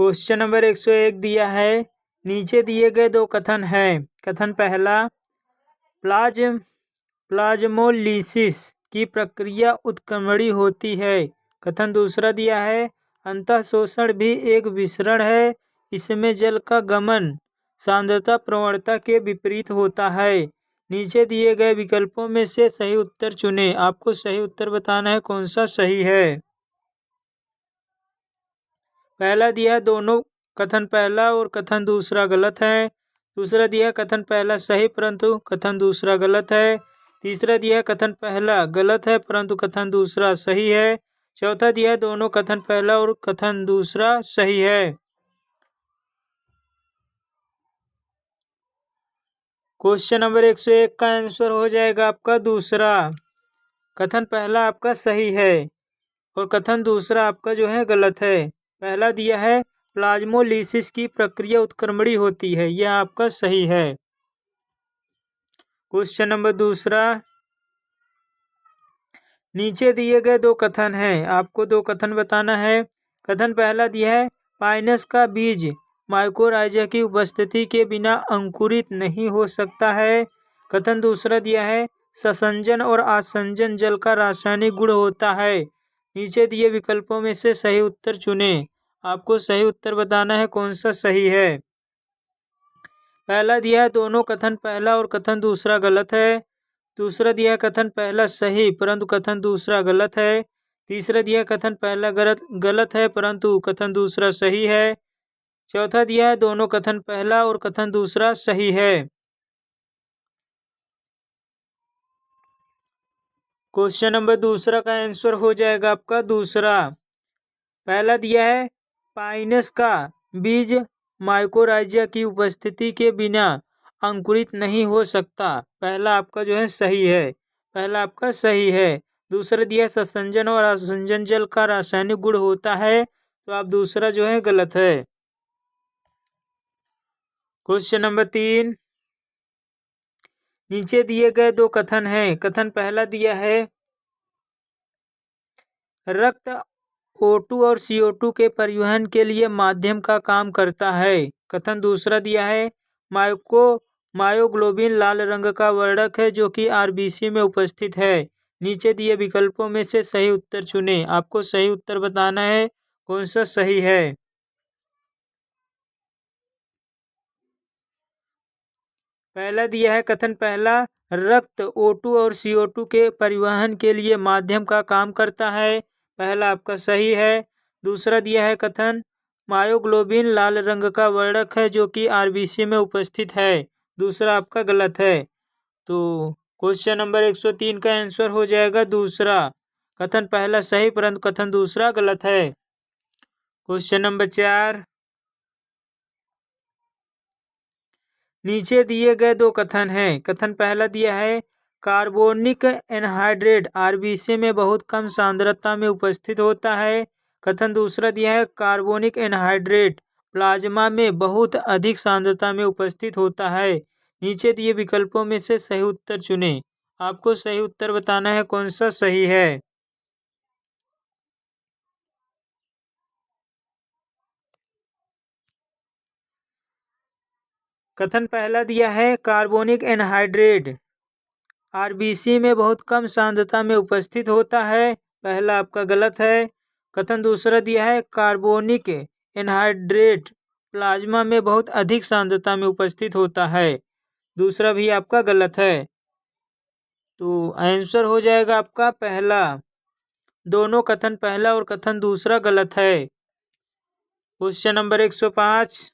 Question number 101 दिया है। नीचे दिए गए दो कथन हैं। कथन पहला, प्लाज्मोलिसिस की प्रक्रिया उत्क्रमणी होती है। कथन दूसरा दिया है, अंतःशोषण भी एक विसरण है, इसमें जल का गमन सांद्रता प्रवणता के विपरीत होता है। नीचे दिए गए विकल्पों में से सही उत्तर चुनें। आपको सही उत्तर बताना है कौन सा सही है। पहला दिया है दोनों कथन पहला और कथन दूसरा गलत है। दूसरा दिया है कथन पहला सही परंतु कथन दूसरा गलत है। तीसरा दिया है कथन पहला गलत है परंतु कथन दूसरा सही है। चौथा दिया है दोनों कथन पहला और कथन दूसरा सही है। क्वेश्चन नंबर 101 का आंसर हो जाएगा आपका दूसरा। कथन पहला आपका सही है और कथन दूसरा आपका जो है गलत है। पहला दिया है प्लाज्मोलिसिस की प्रक्रिया उत्क्रमणी होती है, यह आपका सही है। क्वेश्चन नंबर दूसरा, नीचे दिए गए दो कथन हैं, आपको दो कथन बताना है। कथन पहला दिया है, पाइनस का बीज माइकोराइजा की उपस्थिति के बिना अंकुरित नहीं हो सकता है। कथन दूसरा दिया है, ससंजन और आसंजन जल का रासायनिक गुण होता है। नीचे दिए विकल्पों में से सही उत्तर चुनें। आपको सही उत्तर बताना है कौन सा सही है। पहला दिया है दोनों कथन पहला और कथन दूसरा गलत है। दूसरा दिया है कथन पहला सही परंतु कथन दूसरा गलत है। तीसरा दिया है कथन पहला गलत है परंतु कथन दूसरा सही है। चौथा दिया है दोनों कथन पहला और कथन दूसरा सही है। क्वेश्चन नंबर दूसरा का आंसर हो जाएगा आपका दूसरा। पहला दिया है, पाइनस का बीज माइकोराइजा की उपस्थिति के बिना अंकुरित नहीं हो सकता। पहला आपका जो है सही है, पहला आपका सही है। दूसरा दिया ससंजन और आसंजन जल का रासायनिक गुण होता है, तो आप दूसरा जो है गलत है। क्वेश्चन नंबर 3, नीचे दिए गए दो कथन हैं। कथन पहला दिया है, रक्त O2 और CO2 के परिवहन के लिए माध्यम का काम करता है। कथन दूसरा दिया है, मायोग्लोबिन लाल रंग का वर्णक है जो कि आरबीसी में उपस्थित है। नीचे दिए विकल्पों में से सही उत्तर चुनें। आपको सही उत्तर बताना है कौन सा सही है। पहला दिया है कथन पहला, रक्त O2 और CO2 के परिवहन के लिए माध्यम का काम करता है। पहला आपका सही है। दूसरा दिया है कथन, मायोग्लोबिन लाल रंग का वर्णक है जो कि आरबीसी में उपस्थित है। दूसरा आपका गलत है। तो क्वेश्चन नंबर 103 का आंसर हो जाएगा दूसरा। कथन पहला सही परंतु कथन दूसरा गलत है। क्वेश्चन नंबर 4, नीचे दिए गए दो कथन हैं। कथन पहला दिया है, कार्बोनिक एनहाइड्रेट आरबीसी में बहुत कम सांद्रता में उपस्थित होता है। कथन दूसरा दिया है, कार्बोनिक एनहाइड्रेट प्लाज्मा में बहुत अधिक सांद्रता में उपस्थित होता है। नीचे दिए विकल्पों में से सही उत्तर चुनें। आपको सही उत्तर बताना है कौन सा सही है। कथन पहला दिया है, कार्बोनिक एनहाइड्रेट आरबीसी में बहुत कम सांद्रता में उपस्थित होता है। पहला आपका गलत है। कथन दूसरा दिया है, कार्बोनिक एनहाइड्रेट प्लाज्मा में बहुत अधिक सांद्रता में उपस्थित होता है। दूसरा भी आपका गलत है। तो आंसर हो जाएगा आपका पहला। दोनों कथन पहला और कथन दूसरा गलत है। क्वेश्चन नंबर 105,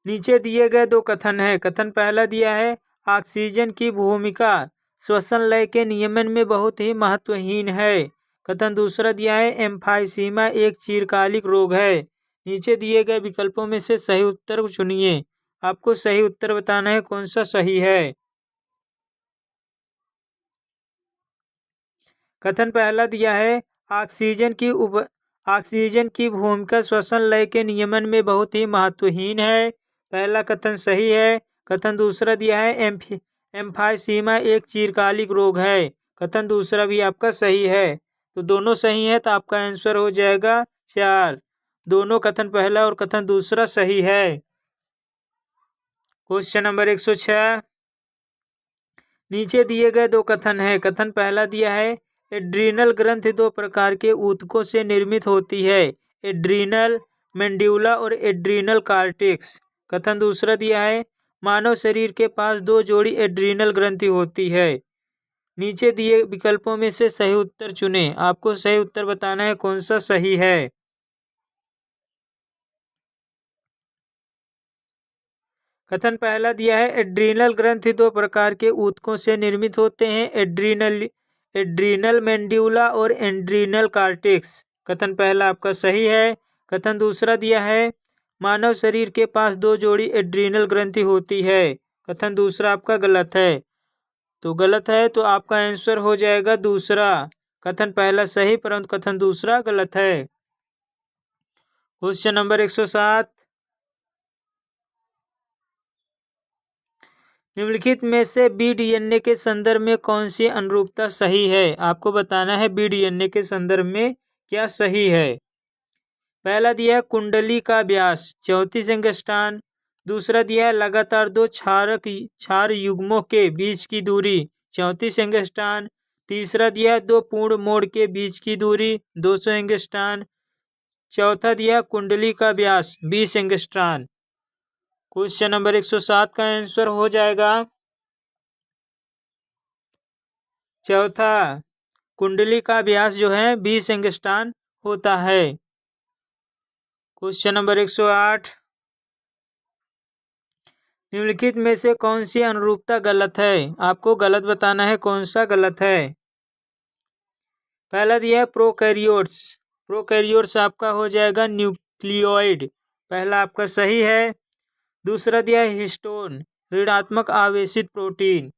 नीचे दिए गए दो कथन हैं। कथन पहला दिया है, ऑक्सीजन की भूमिका श्वसन लय के नियमन में बहुत ही महत्वहीन है। कथन दूसरा दिया है, एम्फाइसीमा एक चिरकालिक रोग है। नीचे दिए गए विकल्पों में से सही उत्तर चुनिए। आपको सही उत्तर बताना है कौन सा सही है। कथन पहला दिया है, ऑक्सीजन की भूमिका श्वसन लय के नियमन में बहुत ही महत्वहीन है। पहला कथन सही है। कथन दूसरा दिया है, एम्फाइसीमा एक चिरकालिक रोग है। कथन दूसरा भी आपका सही है। तो दोनों सही है, तो आपका आंसर हो जाएगा 4। दोनों कथन पहला और कथन दूसरा सही है। क्वेश्चन नंबर 106, नीचे दिए गए दो कथन है। कथन पहला दिया है एड्रीनल ग्रंथि दो प्रकार के ऊतकों से निर्मित होती है, एड्रीनल मेंड्यूला और एड्रीनल कार्टेक्स। कथन दूसरा दिया है मानव शरीर के पास दो जोड़ी एड्रीनल ग्रंथि होती है। नीचे दिए विकल्पों में से सही उत्तर चुने। आपको सही उत्तर बताना है कौन सा सही है। कथन पहला दिया है एड्रीनल ग्रंथि दो प्रकार के ऊतकों से निर्मित होते हैं, एड्रीनल मेंड्यूला और एड्रीनल कार्टेक्स। कथन पहला आपका सही है। कथन दूसरा दिया है मानव शरीर के पास दो जोड़ी एड्रीनल ग्रंथि होती है। कथन दूसरा आपका गलत है। तो गलत है तो आपका आंसर हो जाएगा दूसरा। कथन पहला सही परंतु कथन दूसरा गलत है। क्वेश्चन नंबर 107, निम्नलिखित में से बी डीएनए के संदर्भ में कौन सी अनुरूपता सही है। आपको बताना है बी डीएनए के संदर्भ में क्या सही है। पहला दिया है कुंडली का व्यास 34 एंगस्ट्रॉम। दूसरा दिया है लगातार दो क्षार युग्मों के बीच की दूरी 34 एंगस्ट्रॉम। तीसरा दिया है दो पूर्ण मोड़ के बीच की दूरी 200 एंगस्ट्रॉम। चौथा दिया कुंडली का व्यास 20 एंगस्ट्रॉम। क्वेश्चन नंबर 107 का आंसर हो जाएगा चौथा, कुंडली का व्यास जो है 20 एंगस्ट्रॉम होता है। क्वेश्चन नंबर 108, निम्नलिखित में से कौन सी अनुरूपता गलत है। आपको गलत बताना है कौन सा गलत है। पहला दिया है प्रोकैरियोट्स। प्रोकैरियोट्स आपका हो जाएगा न्यूक्लियोइड, पहला आपका सही है। दूसरा दिया है हिस्टोन ऋणात्मक आवेशित प्रोटीन।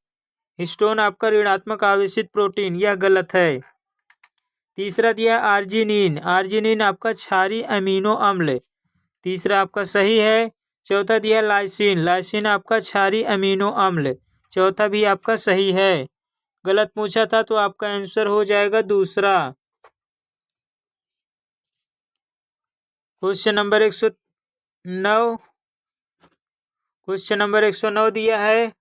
हिस्टोन आपका ऋणात्मक आवेशित प्रोटीन, यह गलत है। तीसरा दिया आर्जिनिन। आर्जिनिन आपका क्षारीय अमीनो अम्ल, तीसरा आपका सही है। चौथा दिया लाइसिन। लाइसिन आपका क्षारीय अमीनो अम्ल, चौथा भी आपका सही है। गलत पूछा था तो आपका आंसर हो जाएगा दूसरा। क्वेश्चन नंबर 109, क्वेश्चन नंबर 109 दिया है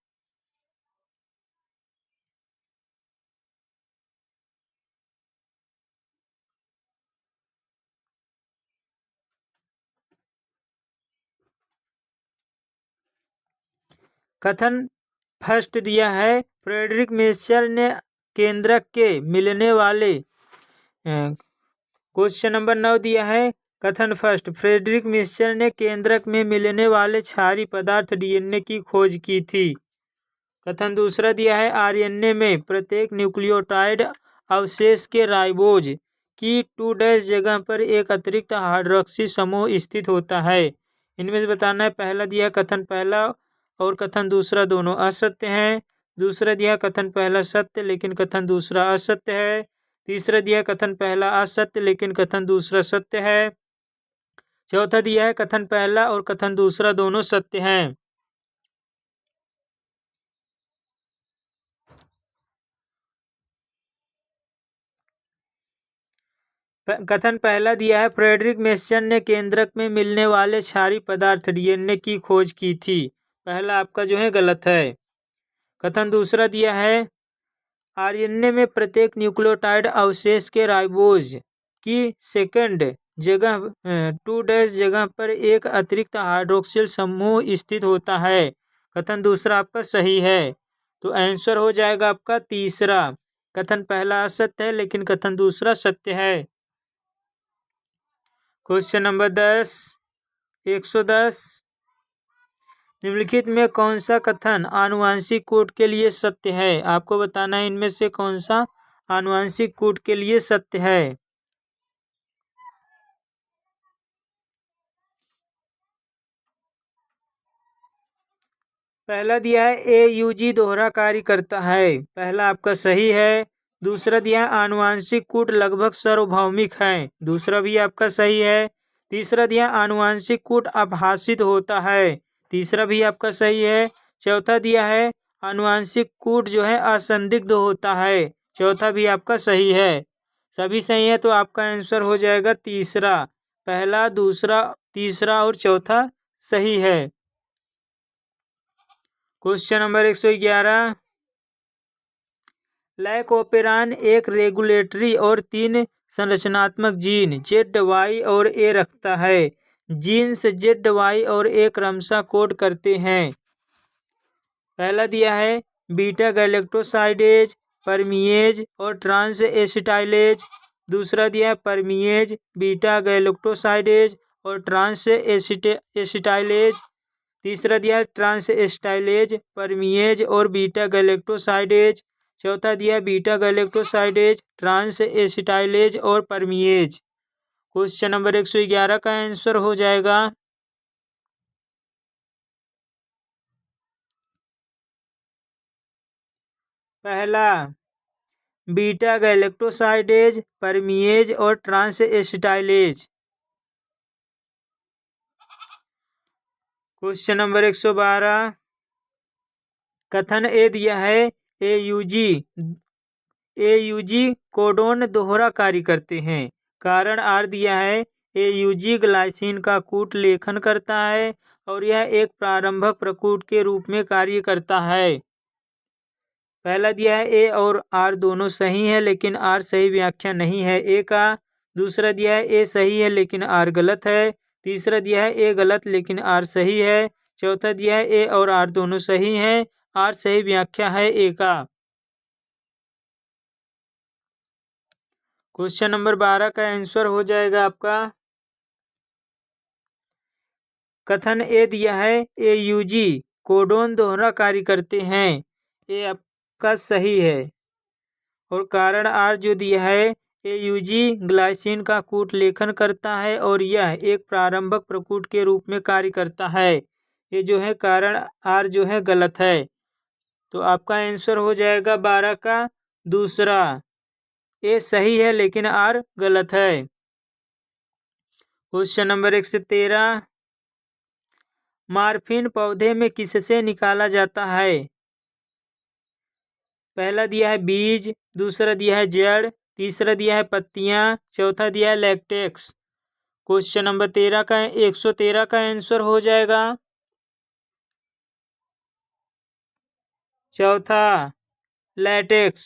कथन फर्स्ट दिया है फ्रेडरिक मिचेल ने केंद्रक के मिलने वाले। क्वेश्चन नंबर 9 दिया है कथन फर्स्ट फ्रेडरिक मिचेल ने केंद्रक में मिलने वाले क्षारीय पदार्थ डीएनए की खोज की थी। कथन दूसरा दिया है आरएनए में प्रत्येक न्यूक्लियोटाइड अवशेष के राइबोज की 2' जगह पर एक अतिरिक्त हाइड्रोक्सी समूह स्थित होता है। इनमें से बताना है। पहला दिया कथन पहला और कथन दूसरा दोनों असत्य हैं। दूसरा दिया कथन पहला सत्य लेकिन कथन दूसरा असत्य है। तीसरा दिया कथन पहला असत्य लेकिन कथन दूसरा सत्य है। चौथा दिया है कथन पहला और कथन दूसरा दोनों सत्य हैं। कथन पहला दिया है फ्रेडरिक मिचेल ने केंद्रक में मिलने वाले क्षारीय पदार्थ डीएनए की खोज की थी, पहला आपका जो है गलत है। कथन दूसरा दिया है आरएनए में प्रत्येक न्यूक्लियोटाइड अवशेष के राइबोज की सेकंड जगह 2' जगह पर एक अतिरिक्त हाइड्रोक्सिल समूह स्थित होता है। कथन दूसरा आपका सही है तो आंसर हो जाएगा आपका तीसरा। कथन पहला असत्य है लेकिन कथन दूसरा सत्य है। क्वेश्चन नंबर 10, 110, निम्नलिखित में कौन सा कथन आनुवांशिक कोड के लिए सत्य है। आपको बताना है इनमें से कौन सा आनुवांशिक कोड के लिए सत्य है। पहला दिया है एयूजी दोहरा कार्य करता है, पहला आपका सही है। दूसरा दिया है आनुवांशिक कूट लगभग सार्वभौमिक है, दूसरा भी आपका सही है। तीसरा दिया आनुवांशिक कूट अपहासित होता है, तीसरा भी आपका सही है। चौथा दिया है आनुवांशिक कूट जो है असंदिग्ध होता है, चौथा भी आपका सही है। सभी सही है तो आपका आंसर हो जाएगा तीसरा। पहला, दूसरा, तीसरा और चौथा सही है। क्वेश्चन नंबर 111, लाइकोपेरान एक रेगुलेटरी और 3 संरचनात्मक जीन जेड, वाई और ए रखता है। जीन्स जेड, वाई और ए क्रमशः कोड करते हैं। पहला दिया है बीटा गैलेक्टोसाइडेज, परमिएज और ट्रांस एसिटाइलेज। दूसरा दिया है परमिएज, बीटा गैलेक्टोसाइडेज और ट्रांस एसिटाइलेज। तीसरा दिया है ट्रांस एसिटाइलेज, परमिएज और बीटा गैलेक्टोसाइडेज। चौथा दिया है बीटा गैलेक्टोसाइडेज, ट्रांस एसिटाइलेज और परमिएज। क्वेश्चन नंबर 111 का आंसर हो जाएगा पहला, बीटा गैलेक्टोसाइडेज, परमिएज और ट्रांस एसिटाइलेज। क्वेश्चन नंबर 112, कथन ए दिया है एयूजी कोडोन दोहरा कार्य करते हैं। कारण आर दिया है एयूजी ग्लाइसिन का कूट लेखन करता है और यह एक प्रारंभक प्रकूट के रूप में कार्य करता है। पहला दिया है ए और आर दोनों सही है लेकिन आर सही व्याख्या नहीं है ए का। दूसरा दिया है ए सही है लेकिन आर गलत है। तीसरा दिया है ए गलत लेकिन आर सही है। चौथा दिया है ए और आर दोनों सही हैं, आर सही व्याख्या है ए का। क्वेश्चन नंबर 12 का आंसर हो जाएगा आपका कथन ए दिया है एयूजी कोडोन दोहरा कार्य करते हैं, ये आपका सही है। और कारण आर जो दिया है एयूजी ग्लाइसिन का कूट लेखन करता है और यह एक प्रारंभक प्रकूट के रूप में कार्य करता है, ये जो है कारण आर जो है गलत है। तो आपका आंसर हो जाएगा 12 का दूसरा, ए सही है लेकिन आर गलत है। क्वेश्चन नंबर 113, मार्फिन पौधे में किससे निकाला जाता है? पहला दिया है बीज, दूसरा दिया है जड़, तीसरा दिया है पत्तियां, चौथा दिया है लैक्टेक्स। क्वेश्चन नंबर 113 का आंसर हो जाएगा चौथा लैटेक्स।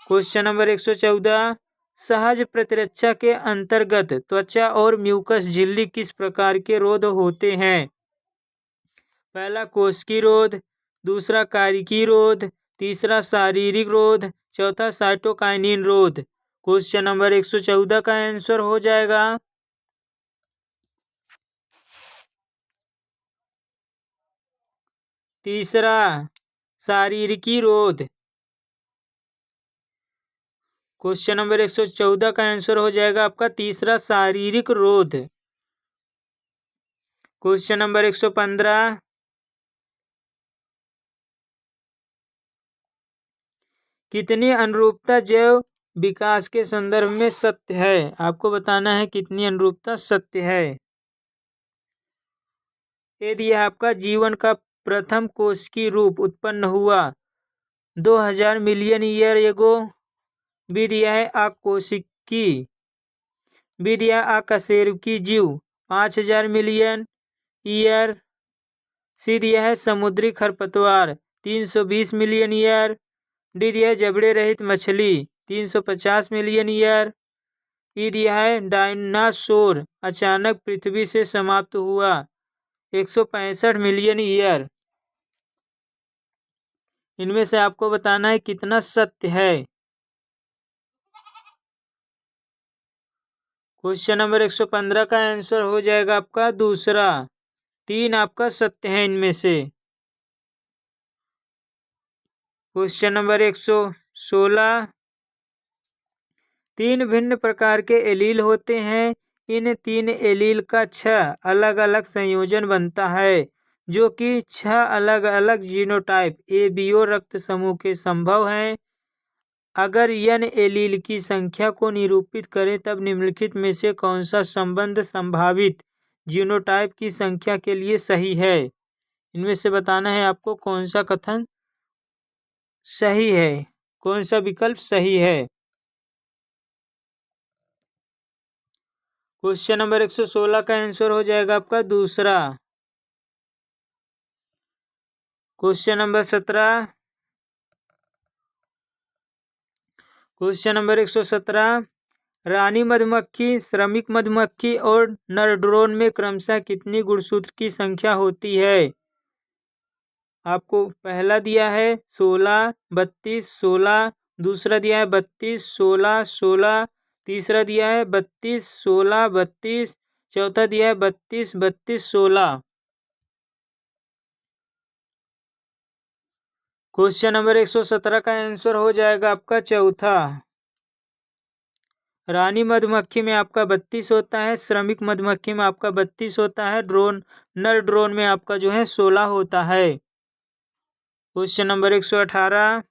क्वेश्चन नंबर 114, सहज प्रतिरक्षा के अंतर्गत त्वचा और म्यूकस झिल्ली किस प्रकार के रोध होते हैं? पहला कोशिकीय रोध, दूसरा कारिकी रोध, तीसरा शारीरिक रोध, चौथा साइटोकाइनिन रोध। क्वेश्चन नंबर 114 का आंसर हो जाएगा तीसरा शारीरिकी रोध। क्वेश्चन नंबर 114 का आंसर हो जाएगा आपका तीसरा शारीरिक रोध। क्वेश्चन नंबर 115, कितनी अनुरूपता जैव विकास के संदर्भ में सत्य है? आपको बताना है कितनी अनुरूपता सत्य है। यदि आपका जीवन का प्रथम कोशिकीय रूप उत्पन्न हुआ 2000 मिलियन ईयर एगो। बी दिया है अकोशिकी, बी दिया अकशेरुकी जीव 5000 मिलियन ईयर। सी दिया है समुद्री खरपतवार 320 मिलियन ईयर। डी दिया है जबड़े रहित मछली 350 मिलियन ईयर। ई दिया है डायनासोर अचानक पृथ्वी से समाप्त हुआ 165 मिलियन ईयर। इनमें से आपको बताना है कितना सत्य है। क्वेश्चन नंबर 115 का आंसर हो जाएगा आपका दूसरा, 3 आपका सत्य है इनमें से। क्वेश्चन नंबर 116, 3 भिन्न प्रकार के एलील होते हैं, इन 3 एलील का 6 अलग अलग संयोजन बनता है जो कि 6 अलग अलग जीनोटाइप एबीओ रक्त समूह के संभव हैं। अगर n एलील की संख्या को निरूपित करें तब निम्नलिखित में से कौन सा संबंध संभावित जीनोटाइप की संख्या के लिए सही है? इनमें से बताना है आपको कौन सा कथन सही है, कौन सा विकल्प सही है। क्वेश्चन नंबर 116 का आंसर हो जाएगा आपका दूसरा। क्वेश्चन नंबर 17, क्वेश्चन नंबर 117, रानी मधुमक्खी, श्रमिक मधुमक्खी और नर ड्रोन में क्रमशः कितनी गुणसूत्र की संख्या होती है? आपको पहला दिया है 16, 32, 16, दूसरा दिया है 32, 16, 16, तीसरा दिया है 32, 16, 32, चौथा दिया है 32, 32, 16। क्वेश्चन नंबर 117 का आंसर हो जाएगा आपका चौथा। रानी मधुमक्खी में आपका 32 होता है, श्रमिक मधुमक्खी में आपका 32 होता है, नर ड्रोन में आपका जो है 16 होता है। क्वेश्चन नंबर 118,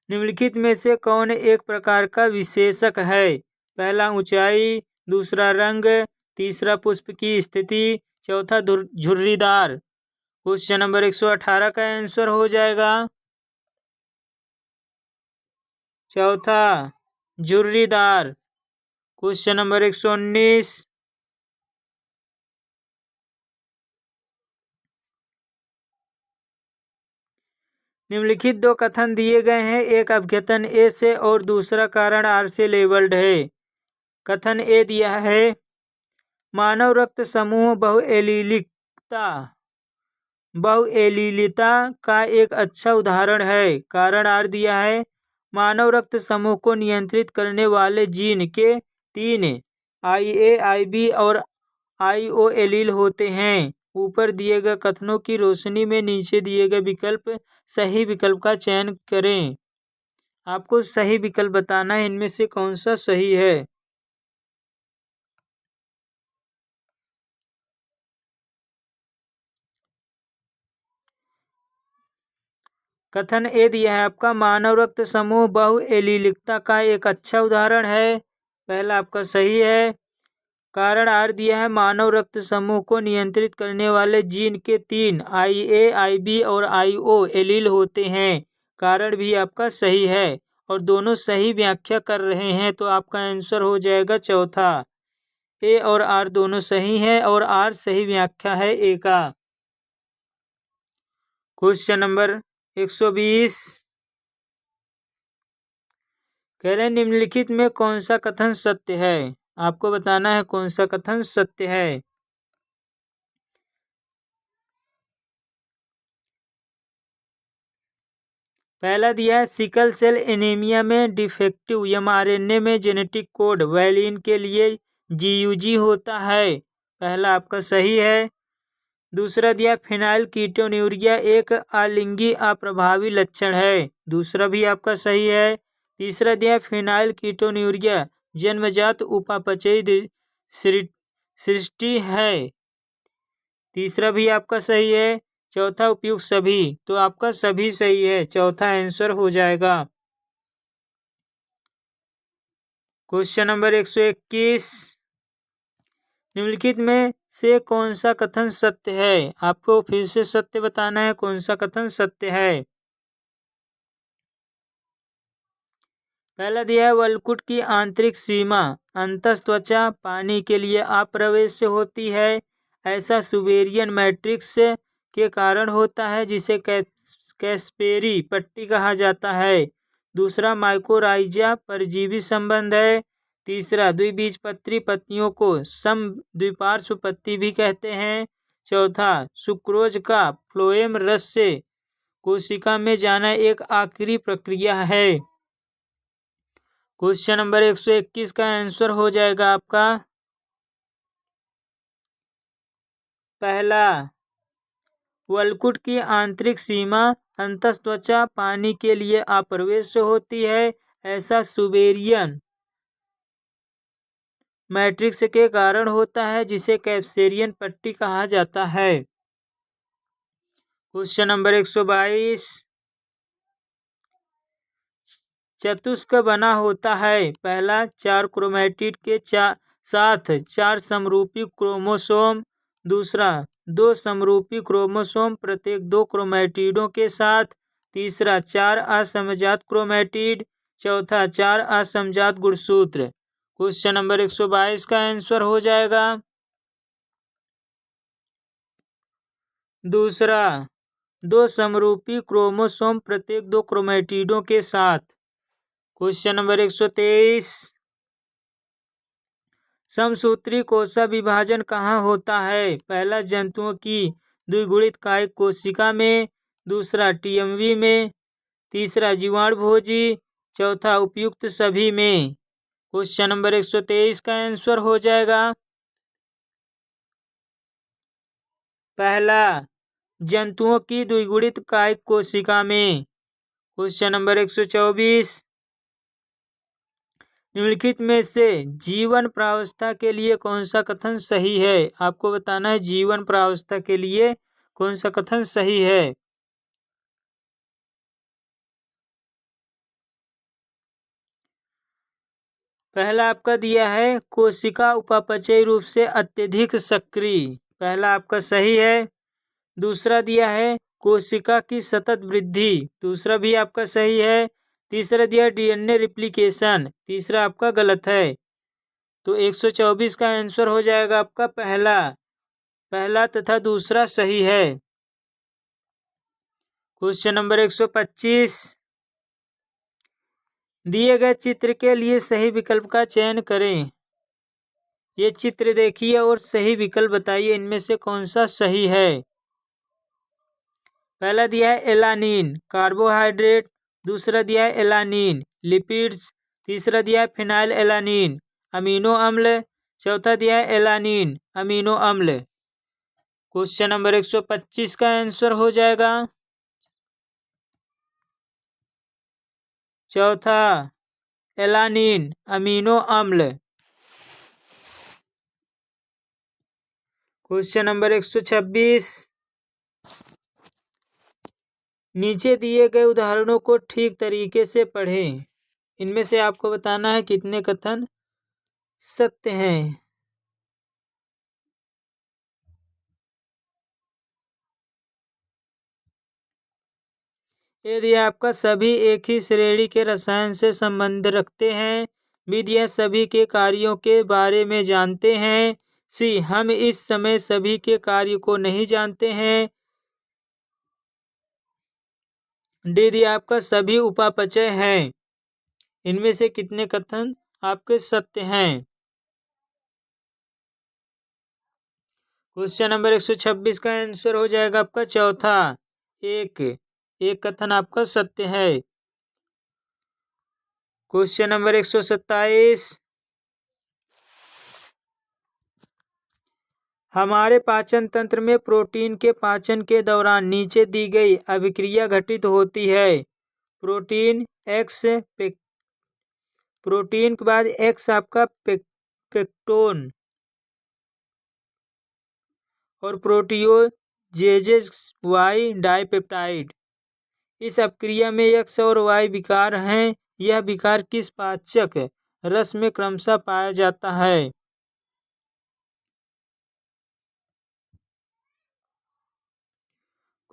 निम्नलिखित में से कौन एक प्रकार का विशेषक है? पहला ऊंचाई, दूसरा रंग, तीसरा पुष्प की स्थिति, चौथा झुर्रीदार। क्वेश्चन नंबर 118 का आंसर हो जाएगा चौथा, झुर्रीदार। क्वेश्चन नंबर 119, निम्नलिखित दो कथन दिए गए हैं, एक अभिकथन ए से और दूसरा कारण आर से लेबल्ड है। कथन ए दिया है, मानव रक्त समूह बहुएलीलिता का एक अच्छा उदाहरण है। कारण आर दिया है, मानव रक्त समूह को नियंत्रित करने वाले जीन के 3 IA, IB और IO एलील होते हैं। ऊपर दिए गए कथनों की रोशनी में नीचे दिए गए सही विकल्प का चयन करें। आपको सही विकल्प बताना है, इनमें से कौन सा सही है। कथन ए दिया है आपका, मानव रक्त समूह बहुएलीलिकता का एक अच्छा उदाहरण है, पहला आपका सही है। कारण आर दिया है, मानव रक्त समूह को नियंत्रित करने वाले जीन के 3 IA, IB और IO एलील होते हैं, कारण भी आपका सही है और दोनों सही व्याख्या कर रहे हैं, तो आपका आंसर हो जाएगा चौथा। ए और आर दोनों सही है और आर सही व्याख्या है ए का। क्वेश्चन नंबर 120, कह रहे हैं निम्नलिखित में कौन सा कथन सत्य है? आपको बताना है कौन सा कथन सत्य है। पहला दिया है, सिकल सेल एनीमिया में डिफेक्टिव mRNA में जेनेटिक कोड वैलिन के लिए GUG होता है, पहला आपका सही है। दूसरा दिया, फिनाइल कीटोन्यूरिया एक अलिंगी अप्रभावी लक्षण है, दूसरा भी आपका सही है। तीसरा दिया, फिनाइल कीटोन्यूरिया जन्मजात उपापचयी सृष्टि है, तीसरा भी आपका सही है। चौथा उपयुक्त सभी, तो आपका सभी सही है, चौथा आंसर हो जाएगा। क्वेश्चन नंबर 121, निम्नलिखित में से कौन सा कथन सत्य है? आपको फिर से सत्य बताना है, कौन सा कथन सत्य है। पहला दिया है, वलकुट की आंतरिक सीमा अंतस्त्वचा पानी के लिए अप्रवेश्य होती है, ऐसा सुबेरियन मैट्रिक्स के कारण होता है जिसे कैस्पेरी पट्टी कहा जाता है। दूसरा, माइकोराइजा परजीवी संबंध है। तीसरा, द्विबीजपत्री पत्तियों को समद्विपार्श्व पत्ती भी कहते हैं। चौथा, सुक्रोज का फ्लोएम रस से कोशिका में जाना एक आखिरी प्रक्रिया है। क्वेश्चन नंबर 121 का आंसर हो जाएगा आपका पहला, वलकुट की आंतरिक सीमा अंतस्त्वचा पानी के लिए अप्रवेश्य होती है, ऐसा सुबेरियन मैट्रिक्स के कारण होता है जिसे कैप्सेरियन पट्टी कहा जाता है। क्वेश्चन नंबर 122, चतुष्क बना होता है, पहला 4 क्रोमैटिड के साथ 4 समरूपी क्रोमोसोम, दूसरा 2 समरूपी क्रोमोसोम प्रत्येक 2 क्रोमैटिडों के साथ, तीसरा 4 असमजात क्रोमैटिड, चौथा 4 असमजात गुणसूत्र। क्वेश्चन नंबर 122 का आंसर हो जाएगा दूसरा, दो समरूपी क्रोमोसोम प्रत्येक दो क्रोमैटिडों के साथ। क्वेश्चन नंबर 123, समसूत्री कोशिका विभाजन कहाँ होता है? पहला, जंतुओं की द्विगुणित कायिक कोशिका में, दूसरा टीएमवी में, तीसरा जीवाणुभोजी, चौथा उपयुक्त सभी में। क्वेश्चन नंबर 123 का आंसर हो जाएगा पहला, जंतुओं की द्विगुणित कायिक कोशिका में। क्वेश्चन नंबर 124, निम्नलिखित में से जीवन प्रावस्था के लिए कौन सा कथन सही है? आपको बताना है जीवन प्रावस्था के लिए कौन सा कथन सही है। पहला आपका दिया है कोशिका उपापचयी रूप से अत्यधिक सक्रिय, पहला आपका सही है। दूसरा दिया है कोशिका की सतत वृद्धि, दूसरा भी आपका सही है। तीसरा दिया डीएनए रिप्लिकेशन, तीसरा आपका गलत है। तो 124 का आंसर हो जाएगा आपका पहला तथा दूसरा सही है। क्वेश्चन नंबर 125, दिए गए चित्र के लिए सही विकल्प का चयन करें। ये चित्र देखिए और सही विकल्प बताइए इनमें से कौन सा सही है। पहला दिया है एलानिन कार्बोहाइड्रेट, दूसरा दिया है एलानिन लिपिड्स, तीसरा दिया है फिनाइल एलानिन अमीनो अम्ल, चौथा दिया है एलानिन अमीनो अम्ल। क्वेश्चन नंबर 125 का आंसर हो जाएगा चौथा, एलानिन अमीनो अम्ल। क्वेश्चन नंबर 126, नीचे दिए गए उदाहरणों को ठीक तरीके से पढ़ें। इनमें से आपको बताना है कितने कथन सत्य हैं। यदि आपका सभी एक ही श्रेणी के रसायन से संबंध रखते हैं, विधि यह सभी के कार्यों के बारे में जानते हैं, सी हम इस समय सभी के कार्य को नहीं जानते हैं, डी यदि आपका सभी उपापचय हैं। इनमें से कितने कथन आपके सत्य हैं। क्वेश्चन नंबर 126 का आंसर हो जाएगा आपका चौथा, एक कथन आपका सत्य है। क्वेश्चन नंबर 127, हमारे पाचन तंत्र में प्रोटीन के पाचन के दौरान नीचे दी गई अभिक्रिया घटित होती है। प्रोटीन के बाद एक्स आपका पेक्टोन और प्रोटियोजेज वाई डाइपेप्टाइड। इस अपक्रिया में एक्स और वाई विकार हैं। यह विकार किस पाचक रस में क्रमशः पाया जाता है?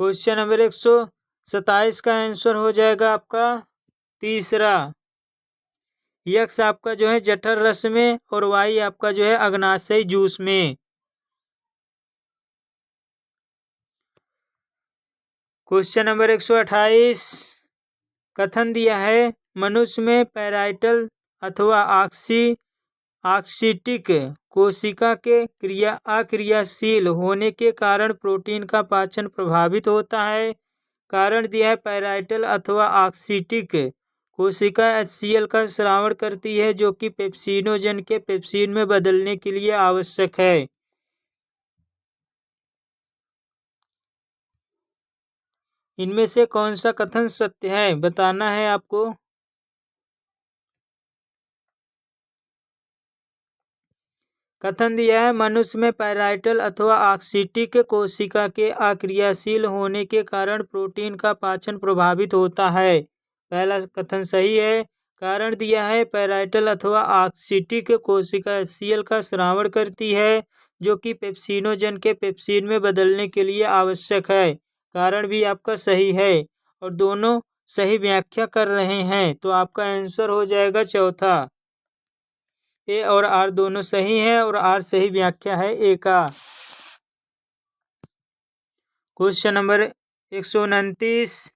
क्वेश्चन नंबर 127 का आंसर हो जाएगा आपका तीसरा, यक्स आपका जो है जठर रस में और वाई आपका जो है अग्नाशयी जूस में। क्वेश्चन नंबर 128, कथन दिया है मनुष्य में पैराइटल अथवा ऑक्सीटिक कोशिका के अक्रियाशील होने के कारण प्रोटीन का पाचन प्रभावित होता है। कारण दिया है पैराइटल अथवा ऑक्सीटिक कोशिका HCl का स्रावण करती है जो कि पेप्सिनोजन के पेप्सिन में बदलने के लिए आवश्यक है। इनमें से कौन सा कथन सत्य है बताना है आपको। कथन दिया है मनुष्य में पैराइटल अथवा ऑक्सीटिक कोशिका के अक्रियाशील होने के कारण प्रोटीन का पाचन प्रभावित होता है। पहला कथन सही है। कारण दिया है पैराइटल अथवा ऑक्सीटिक कोशिका HCl का स्रावण करती है जो कि पेप्सिनोजन के पेप्सिन में बदलने के लिए आवश्यक है। कारण भी आपका सही है और दोनों सही व्याख्या कर रहे हैं, तो आपका आंसर हो जाएगा चौथा। ए और आर दोनों सही हैं और आर सही व्याख्या है ए का। क्वेश्चन नंबर 129,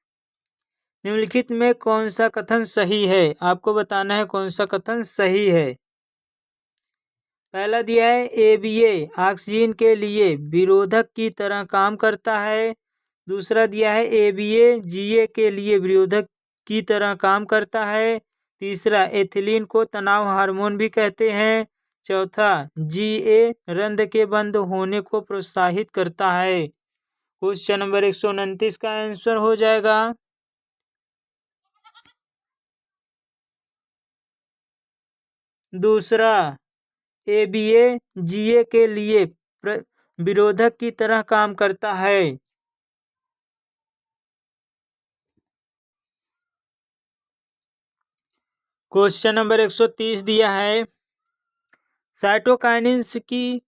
निम्नलिखित में कौन सा कथन सही है? आपको बताना है कौन सा कथन सही है। पहला दिया है एबीए ऑक्सीजन के लिए विरोधक की तरह काम करता है। दूसरा दिया है एबीए जीए के लिए विरोधक की तरह काम करता है। तीसरा एथिलीन को तनाव हार्मोन भी कहते हैं। चौथा जीए रंध्र के बंद होने को प्रोत्साहित करता है। क्वेश्चन नंबर 129 का आंसर हो जाएगा दूसरा, एबीए जीए के लिए विरोधक की तरह काम करता है। क्वेश्चन नंबर 130 दिया है, साइटोकाइनिन्स की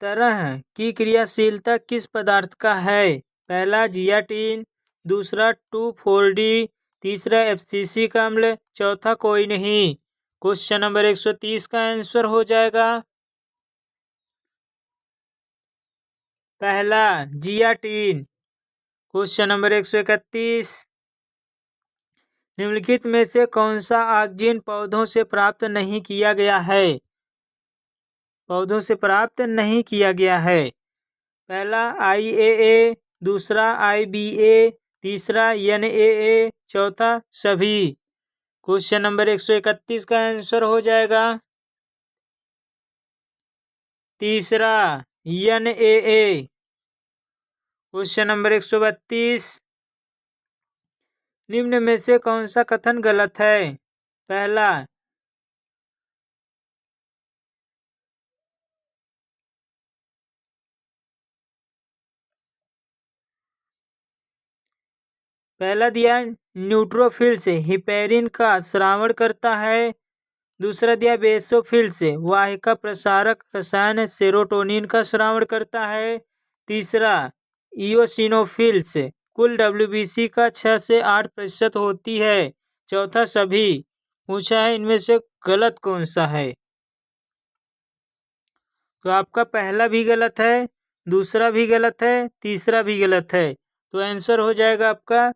तरह की क्रियाशीलता किस पदार्थ का है? पहला जियाटिन, दूसरा 2,4-D, तीसरा एब्सिसिक अम्ल, चौथा कोई नहीं। क्वेश्चन नंबर 130 का आंसर हो जाएगा पहला जियाटिन। क्वेश्चन नंबर 131, निम्नलिखित में से कौन सा ऑक्सीजन पौधों से प्राप्त नहीं किया गया है? पौधों से प्राप्त नहीं किया गया है। पहला IAA, दूसरा IBA, तीसरा NAA, चौथा सभी। क्वेश्चन नंबर 131 का आंसर हो जाएगा तीसरा NAA। क्वेश्चन नंबर 132, निम्न में से कौन सा कथन गलत है? पहला दिया न्यूट्रोफिल्स हिपेरिन का श्रावण करता है। दूसरा दिया बेसोफिल्स वाहिका प्रसारक रसायन सेरोटोनिन का श्रावण करता है। तीसरा इओसिनोफिल्स कुल WBC का 6 से 8% होती है। चौथा सभी। पूछा है इनमें से गलत कौन सा है? तो आपका पहला भी गलत है, दूसरा भी गलत है, तीसरा भी गलत है। तो आंसर हो जाएगा आपका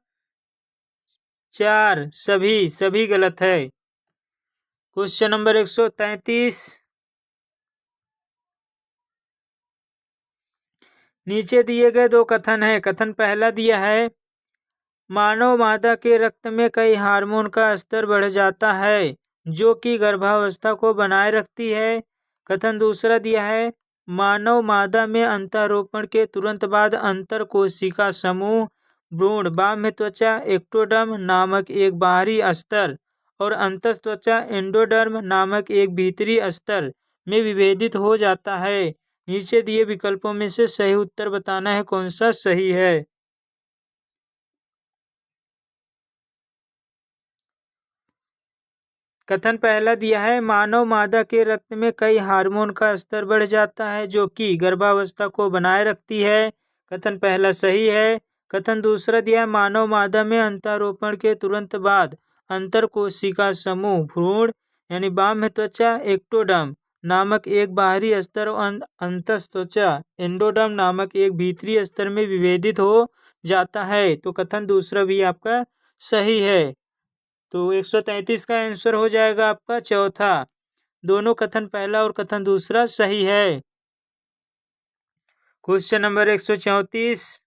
4, सभी गलत है। क्वेश्चन नंबर 133, नीचे दिए गए दो कथन है। कथन पहला दिया है, मानव मादा के रक्त में कई हार्मोन का स्तर बढ़ जाता है जो कि गर्भावस्था को बनाए रखती है। कथन दूसरा दिया है, मानव मादा में अंतःरोपण के तुरंत बाद अंतर कोशिका समूह भ्रूण बाह्य त्वचा एक्टोडर्म नामक एक बाहरी स्तर और अंतःत्वचा एंडोडर्म नामक एक भीतरी स्तर में विभेदित हो जाता है। नीचे दिए विकल्पों में से सही उत्तर बताना है कौन सा सही है। कथन पहला दिया है, मानव मादा के रक्त में कई हार्मोन का स्तर बढ़ जाता है जो कि गर्भावस्था को बनाए रखती है। कथन पहला सही है। कथन दूसरा दिया है, मानव मादा में अंतःरोपण के तुरंत बाद अंतर कोशिका समूह भ्रूण यानी बाह्य त्वचा एक्टोडर्म नामक एक बाहरी स्तर और अंतःत्वचा एंडोडर्म नामक एक भीतरी स्तर में विभेदित हो जाता है। तो कथन दूसरा भी आपका सही है। तो 133 का आंसर हो जाएगा आपका चौथा। दोनों कथन पहला और कथन दूसरा सही है। क्वेश्चन नंबर 134,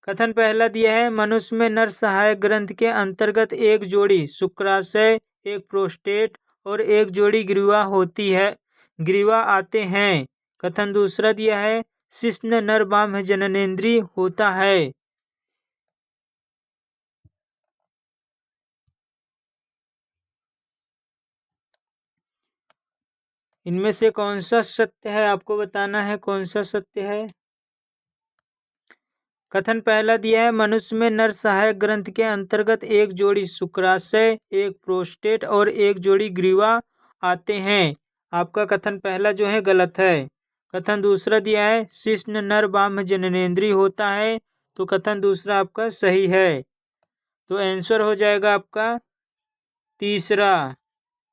कथन पहला दिया है, मनुष्य में नर सहायक ग्रंथि के अंतर्गत एक जोड़ी शुक्राशय, एक प्रोस्टेट और एक जोड़ी ग्रीवा होती है, ग्रीवा आते हैं। कथन दूसरा दिया है, शिश्न नर बाह्य जननेंद्रिय होता है। इनमें से कौन सा सत्य है आपको बताना है कौन सा सत्य है। कथन पहला दिया है, मनुष्य में नर सहायक ग्रंथि के अंतर्गत एक जोड़ी शुक्राशय, एक प्रोस्टेट और एक जोड़ी ग्रीवा आते हैं। आपका कथन पहला जो है गलत है। कथन दूसरा दिया है, शिश्न नर बाह्य जननेंद्रिय होता है। तो कथन दूसरा आपका सही है। तो आंसर हो जाएगा आपका तीसरा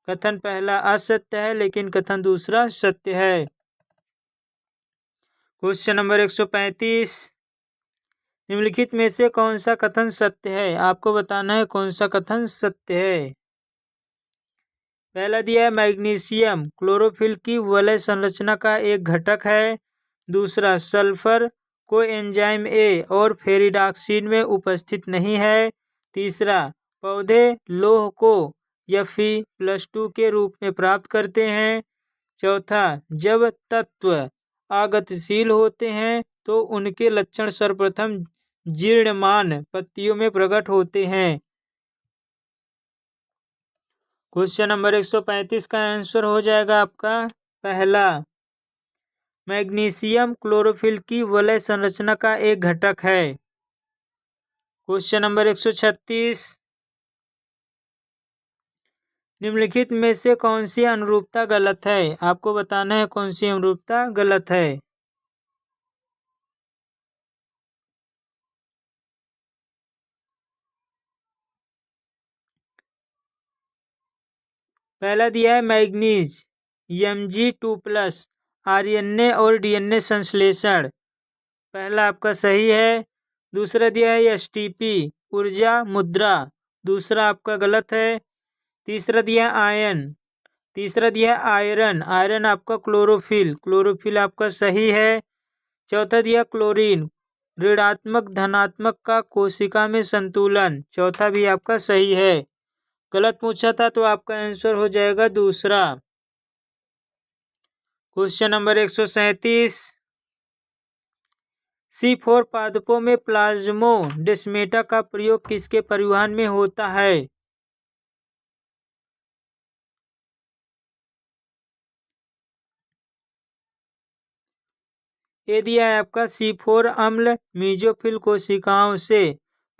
कथन पहला असत्य है लेकिन कथन दूसरा सत्य है। क्वेश्चन नंबर 135, निम्नलिखित में से कौन सा कथन सत्य है? आपको बताना है कौन सा कथन सत्य है। पहला दिया है मैग्नीशियम क्लोरोफिल की वलय संरचना का एक घटक है। दूसरा सल्फर को एंजाइम ए और फेरिडॉक्सिन में उपस्थित नहीं है। तीसरा पौधे लौह को Fe+2 के रूप में प्राप्त करते हैं। चौथा जब तत्व अगतिशील होते हैं तो उनके लक्षण सर्वप्रथम जीर्णमान पत्तियों में प्रकट होते हैं। क्वेश्चन नंबर 135 का आंसर हो जाएगा आपका पहला, मैग्नीशियम क्लोरोफिल की वलय संरचना का एक घटक है। क्वेश्चन नंबर 136, निम्नलिखित में से कौन सी अनुरूपता गलत है? आपको बताना है कौन सी अनुरूपता गलत है। पहला दिया है मैग्नीज Mg2+ RNA और DNA संश्लेषण, पहला आपका सही है। दूसरा दिया है STP ऊर्जा मुद्रा, दूसरा आपका गलत है। तीसरा दिया है आयन, तीसरा दिया है आयरन, आयरन आपका क्लोरोफिल आपका सही है। चौथा दिया क्लोरीन ऋणात्मक धनात्मक का कोशिका में संतुलन, चौथा भी आपका सही है। गलत पूछा था तो आपका आंसर हो जाएगा दूसरा। क्वेश्चन नंबर 137, C4 पादपों में प्लाज्मोडेस्माटा का प्रयोग किसके परिवहन में होता है? ये दिया है आपका C4 अम्ल मीजोफिल कोशिकाओं से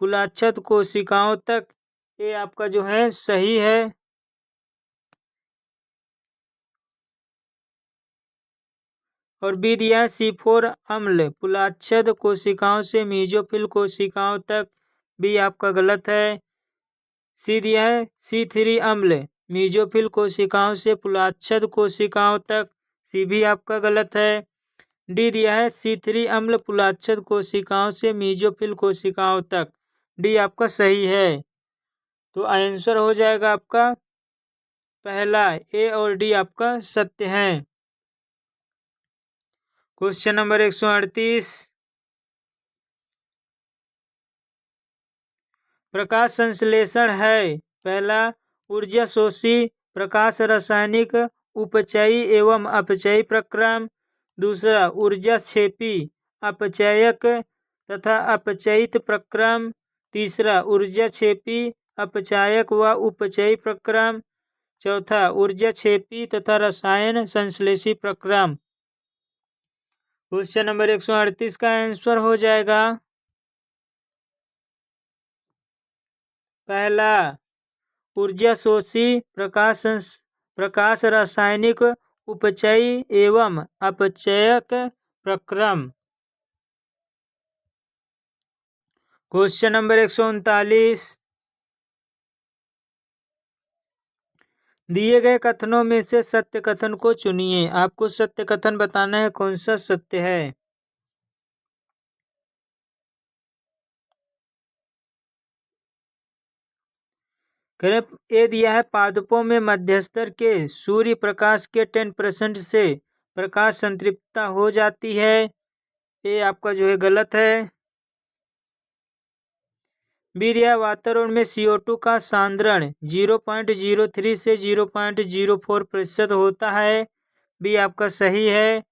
पुलाच्छद कोशिकाओं तक, ये आपका जो है सही है। और बी दिया है C4 अम्ल पुलाच्छद कोशिकाओं से मीजोफिल कोशिकाओं तक, बी आपका गलत है। सी दिया है C3 अम्ल मीजोफिल कोशिकाओं से पुलाच्छद कोशिकाओं तक, सी भी आपका गलत है। डी दिया है C3 अम्ल पुलाच्छद कोशिकाओं से मीजोफिल कोशिकाओं तक, डी आपका सही है। तो आंसर हो जाएगा आपका पहला, ए और डी आपका सत्य है। क्वेश्चन नंबर 138, प्रकाश संश्लेषण है। पहला ऊर्जा शोषी प्रकाश रासायनिक उपचयी एवं अपचयी प्रक्रम। दूसरा ऊर्जा क्षेपी अपचयक तथा अपचयित प्रक्रम। तीसरा ऊर्जा क्षेपी अपचायक व उपचयी प्रक्रम। चौथा ऊर्जा क्षेपी तथा रसायन संश्लेषी प्रक्रम। क्वेश्चन नंबर 138 का आंसर हो जाएगा पहला ऊर्जा शोषी प्रकाश रासायनिक उपचयी एवं अपचयक प्रक्रम। क्वेश्चन नंबर 139, दिए गए कथनों में से सत्य कथन को चुनिए। आपको सत्य कथन बताना है कौन सा सत्य है। ए दिया है पादपों में मध्यस्तर के सूर्य प्रकाश के 10% से प्रकाश संतृप्तता हो जाती है, ये आपका जो है गलत है। बी दिया वातावरण में CO2 का सांद्रण 0.03 से 0.04% होता है, बी आपका सही है।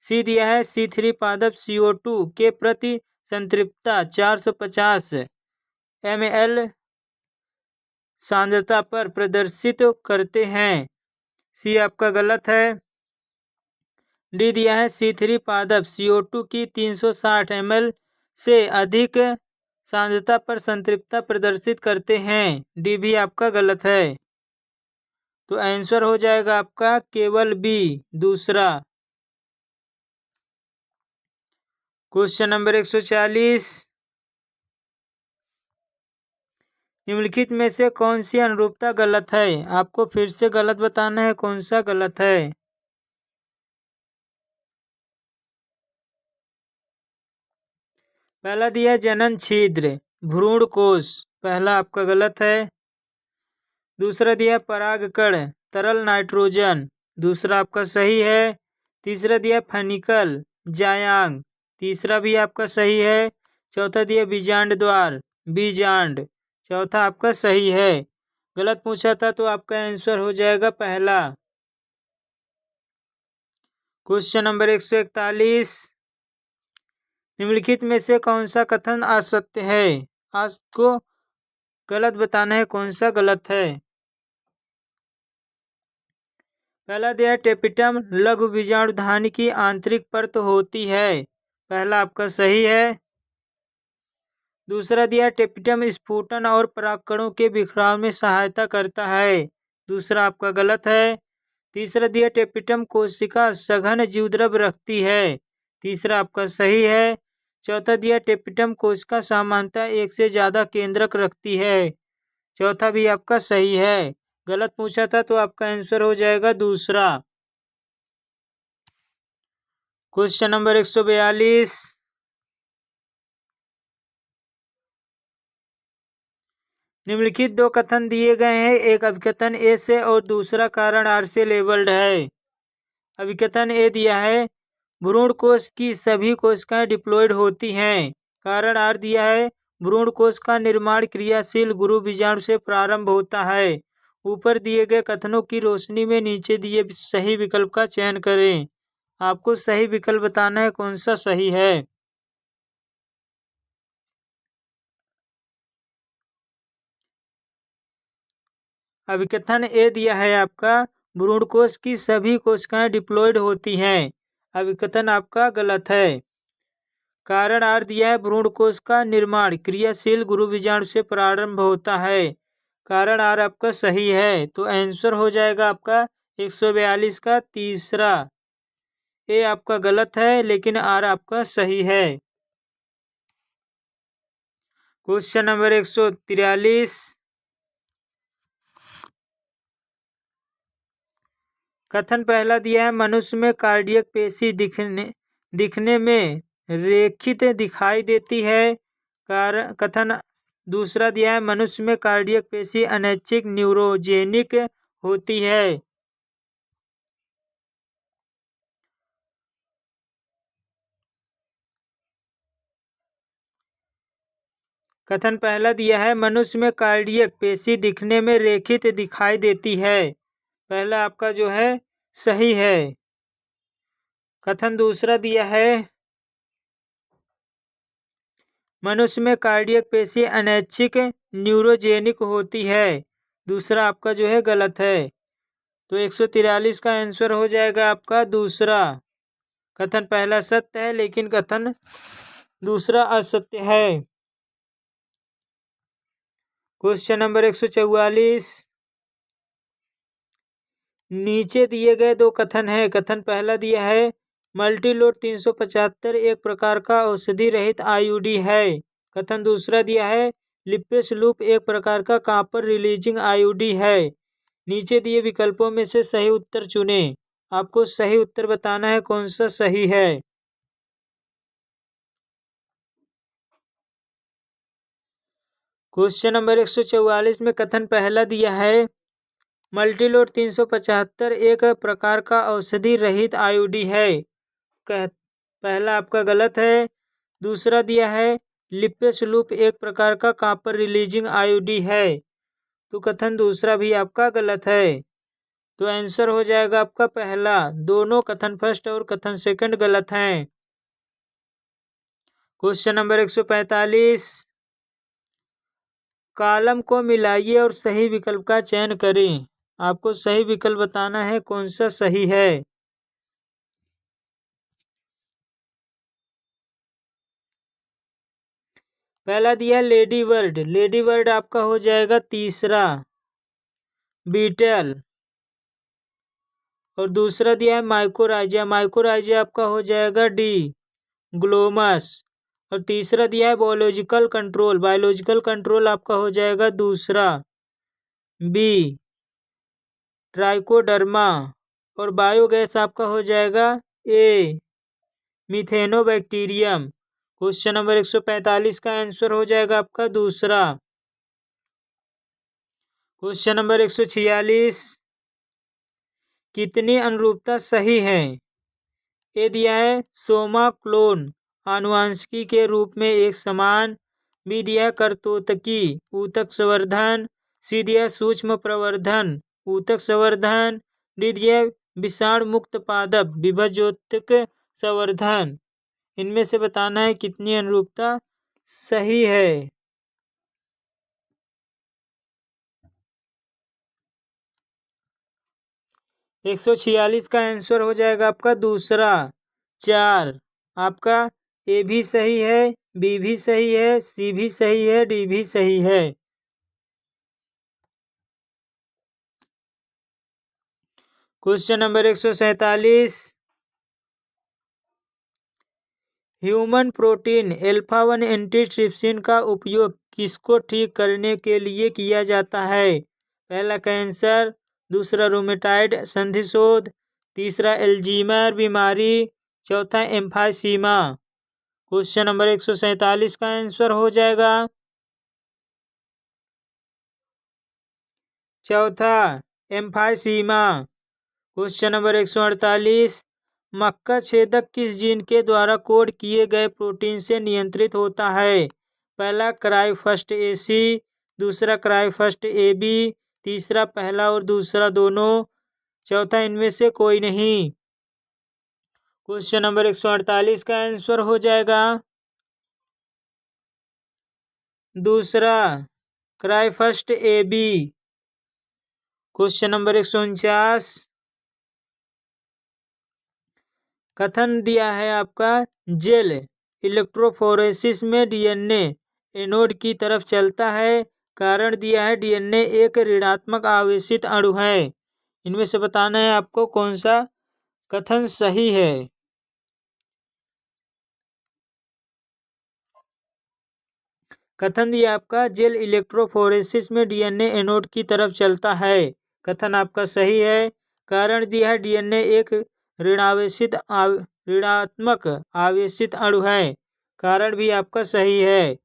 सी दिया है C3 पादप CO2 के प्रति संतृप्तता 450 ml सांद्रता पर प्रदर्शित करते हैं, सी आपका गलत है। डी दिया है C3 पादप CO2 की 360 ml से अधिक सांद्रता पर संतृप्तता प्रदर्शित करते हैं, डी भी आपका गलत है। तो आंसर हो जाएगा आपका केवल बी दूसरा। क्वेश्चन नंबर 140, निम्नलिखित में से कौन सी अनुरूपता गलत है? आपको फिर से गलत बताना है, कौन सा गलत है। पहला दिया जनन छिद्र, भ्रूण कोश, पहला आपका गलत है। दूसरा दिया परागकण, तरल नाइट्रोजन, दूसरा आपका सही है। तीसरा दिया फेनिकल, जायांग, तीसरा भी आपका सही है। चौथा दिया बीजांड द्वार, बीजांड, चौथा आपका सही है। गलत पूछा था तो आपका आंसर हो जाएगा पहला। क्वेश्चन नंबर 141, निम्नलिखित में से कौन सा कथन असत्य है? आपको गलत बताना है, कौन सा गलत है। पहला दिया टेपिटम लघु बीजाणुधानी की आंतरिक परत होती है, पहला आपका सही है। दूसरा दिया टेपिटम स्फुटन और परागकणों के बिखराव में सहायता करता है, दूसरा आपका गलत है। तीसरा दिया टेपिटम कोशिका सघन जीवद्रव्य रखती है, तीसरा आपका सही है। चौथा दिया टेपिटम कोशिका सामान्यतः एक से ज्यादा केंद्रक रखती है, चौथा भी आपका सही है। गलत पूछा था तो आपका आंसर हो जाएगा दूसरा। क्वेश्चन नंबर 142, निम्नलिखित दो कथन दिए गए हैं, एक अभिकथन ए से और दूसरा कारण आर से लेबल्ड है। अभिकथन ए दिया है भ्रूण कोश की सभी कोशिकाएं डिप्लॉयड होती हैं, कारण आर दिया है भ्रूण कोश का निर्माण क्रियाशील गुरु बीजाणु से प्रारंभ होता है। ऊपर दिए गए कथनों की रोशनी में नीचे दिए सही विकल्प का चयन करें। आपको सही विकल्प बताना है, कौन सा सही है। अभिकथन ए दिया है आपका भ्रूण कोश की सभी कोशिकाएं डिप्लॉयड होती हैं, अभिकथन आपका गलत है। कारण आर दिया है भ्रूण कोश का निर्माण क्रियाशील गुरु बीजाणु से प्रारंभ होता है, कारण आर आपका सही है। तो आंसर हो जाएगा आपका 142 का तीसरा। ए आपका गलत है लेकिन आर आपका सही है। क्वेश्चन नंबर 143, कथन पहला दिया है मनुष्य में कार्डियक पेशी दिखने में रेखित दिखाई देती है। कारण कथन दूसरा दिया है मनुष्य में कार्डियक पेशी अनैच्छिक न्यूरोजेनिक होती है। कथन पहला दिया है मनुष्य में कार्डियक पेशी दिखने में रेखित दिखाई देती है, पहला आपका जो है सही है। कथन दूसरा दिया है मनुष्य में कार्डियक पेशी अनैच्छिक न्यूरोजेनिक होती है, दूसरा आपका जो है गलत है। तो 143 का आंसर हो जाएगा आपका दूसरा। कथन पहला सत्य है लेकिन कथन दूसरा असत्य है। क्वेश्चन नंबर 144, नीचे दिए गए दो कथन है। कथन पहला दिया है मल्टीलोड 375 एक प्रकार का औषधि रहित आईयूडी है। कथन दूसरा दिया है लिपेस लूप एक प्रकार का कॉपर रिलीजिंग आईयूडी है। नीचे दिए विकल्पों में से सही उत्तर चुने। आपको सही उत्तर बताना है, कौन सा सही है। क्वेश्चन नंबर 144 में कथन पहला दिया है मल्टीलोड 375 एक प्रकार का औषधि रहित आईयूडी है, पहला आपका गलत है। दूसरा दिया है लिपेस लूप एक प्रकार का कॉपर रिलीजिंग आईयूडी है, तो कथन दूसरा भी आपका गलत है। तो आंसर हो जाएगा आपका पहला। दोनों कथन फर्स्ट और कथन सेकंड गलत हैं। क्वेश्चन नंबर 145, कॉलम को मिलाइए और सही विकल्प का चयन करें। आपको सही विकल्प बताना है, कौन सा सही है। पहला दिया लेडी बर्ड, लेडी बर्ड आपका हो जाएगा तीसरा। बीटल, और दूसरा दिया है माइकोराइजा, माइकोराइजा आपका हो जाएगा डी। ग्लोमस, और तीसरा दिया है बायोलॉजिकल कंट्रोल। बायोलॉजिकल कंट्रोल आपका हो जाएगा दूसरा, बी ट्राइकोडर्मा। और बायोगैस आपका हो जाएगा ए मिथेनोबैक्टीरियम। क्वेश्चन नंबर 145 का आंसर हो जाएगा आपका दूसरा। क्वेश्चन नंबर 146, कितनी अनुरूपता सही है? ये दिया है सोमा क्लोन आनुवंशिकी के रूप में एक समान। बी दिया है कर्तोतकी ऊतक संवर्धन। सी दिया है सूक्ष्म प्रवर्धन ऊतक संवर्धन। डी दिया है विषाणु मुक्त पादप विभजोतक संवर्धन। इनमें से बताना है कितनी अनुरूपता सही है। 146 का आंसर हो जाएगा आपका दूसरा, 4। आपका ए भी सही है, बी भी सही है, सी भी सही है, डी भी सही है। Question number 147, human protein अल्फा-1 antitrypsin का उपयोग किसको ठीक करने के लिए किया जाता है? पहला कैंसर, दूसरा रूमेटाइड संधिशोध, तीसरा एल्जीमर बीमारी, चौथा एम्फाइसीमा। क्वेश्चन नंबर 147 का आंसर हो जाएगा चौथा एम्फाइसीमा। क्वेश्चन नंबर 148, मक्का छेदक किस जीन के द्वारा कोड किए गए प्रोटीन से नियंत्रित होता है? पहला क्राइफस्ट AC, दूसरा क्राइफस्ट AB, तीसरा पहला और दूसरा दोनों, चौथा इनमें से कोई नहीं। क्वेश्चन नंबर 148 का आंसर हो जाएगा दूसरा क्राइफस्ट AB। क्वेश्चन नंबर 149, कथन दिया है आपका जेल इलेक्ट्रोफोरेसिस में DNA एनोड की तरफ चलता है। कारण दिया है DNA एक ऋणात्मक आवेशित अणु है। इनमें से बताना है आपको कौन सा कथन सही है। कथन दिया आपका जेल इलेक्ट्रोफोरेसिस में DNA एनोड की तरफ चलता है। कथन आपका सही है। कारण दिया है DNA एक ऋणात्मक आवेशित अणु है। कारण भी आपका सही है।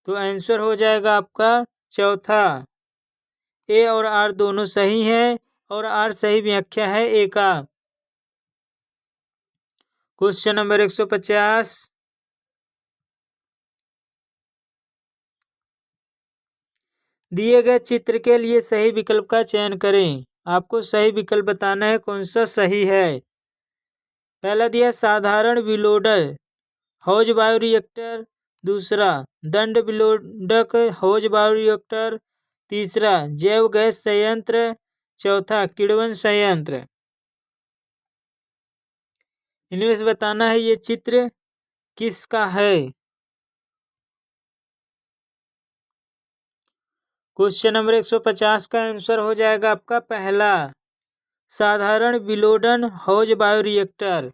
तो आंसर हो जाएगा आपका चौथा। ए और आर दोनों सही है और आर सही व्याख्या है ए का। क्वेश्चन नंबर 150, दिए गए चित्र के लिए सही विकल्प का चयन करें। आपको सही विकल्प बताना है कौन सा सही है। पहला दिया साधारण विलोडर हौज बायोरिएक्टर, दूसरा दंड विलोडक हौज बायोरिएक्टर, तीसरा जैव गैस संयंत्र, चौथा किण्वन संयंत्र। इनमें से बताना है ये चित्र किसका है। क्वेश्चन नंबर 150 का आंसर हो जाएगा आपका पहला साधारण विलोडन हौज बायोरिएक्टर।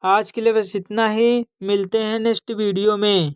आज के लिए बस इतना ही, मिलते हैं नेक्स्ट वीडियो में।